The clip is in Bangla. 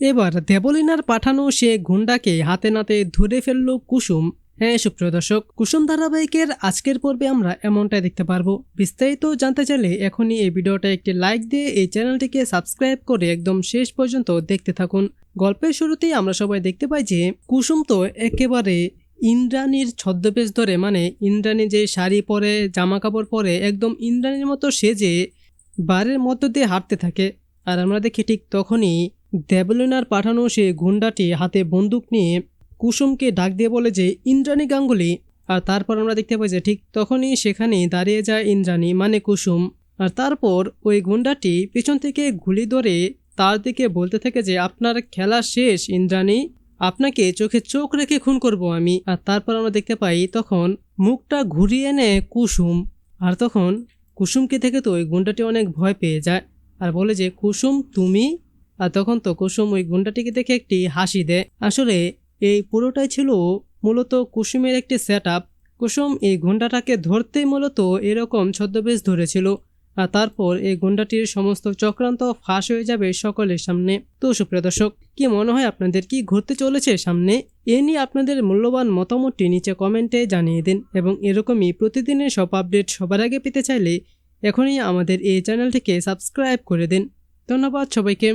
এবার দেবলিনার পাঠানো সে গুন্ডাকে হাতে নাতে ধরে ফেলল কুসুম। হ্যাঁ সুপ্রিয় দর্শক, কুসুম ধারাবাহিকের আজকের পর্বে আমরা এমনটাই দেখতে পারবো। বিস্তারিত জানতে চাইলে এখনই এই ভিডিওটা একটি লাইক দিয়ে এই চ্যানেলটিকে সাবস্ক্রাইব করে একদম শেষ পর্যন্ত দেখতে থাকুন। গল্পের শুরুতেই আমরা সবাই দেখতে পাই যে কুসুম তো একেবারে ইন্দ্রাণীর ছদ্মবেশ ধরে, মানে ইন্দ্রাণী যে শাড়ি পরে জামা কাপড় পরে একদম ইন্দ্রাণীর মতো সেজে বারের মধ্য দিয়ে হাঁটতে থাকে। আর আমরা দেখি ঠিক তখনই দেবলিনার পাঠানো সে গুন্ডাটি হাতে বন্দুক নিয়ে কুসুমকে ডাক দিয়ে বলে যে ইন্দ্রাণী গাঙ্গুলি। আর তারপর আমরা দেখতে পাই যে ঠিক তখনই সেখানে দাঁড়িয়ে যায় ইন্দ্রাণী মানে কুসুম। আর তারপর ওই গুন্ডাটি পিছন থেকে গুলি ধরে তার দিকে বলতে থাকে যে আপনার খেলা শেষ ইন্দ্রাণী, আপনাকে চোখে চোখ রেখে খুন করব আমি। আর তারপর আমরা দেখতে পাই তখন মুখটা ঘুরিয়ে নেয় কুসুম। আর তখন কুসুমকে থেকে তো ওই গুন্ডাটি অনেক ভয় পেয়ে যায় আর বলে যে কুসুম তুমি। আর তখন তো কুসুম ওই গুন্ডাটিকে দেখে একটি হাসি দেয়। আসলে এই পুরোটাই ছিল মূলত কুসুমের একটি সেট আপ। কুসুম এই গুন্ডাটাকে ধরতেই মূলত এরকম ছদ্মবেশ ধরেছিল। আর তারপর এই গুন্ডাটির সমস্ত চক্রান্ত ফাঁস হয়ে যাবে সকলের সামনে। তো সুপ্রিয় দর্শক, কি মনে হয় আপনাদের কি ঘটতে চলেছে সামনে? এ নিয়ে আপনাদের মূল্যবান মতামতটি নিচে কমেন্টে জানিয়ে দিন এবং এরকমই প্রতিদিনের সব আপডেট সবার আগে পেতে চাইলে এখনই আমাদের এই চ্যানেলটিকে সাবস্ক্রাইব করে দিন। ধন্যবাদ সবাইকে।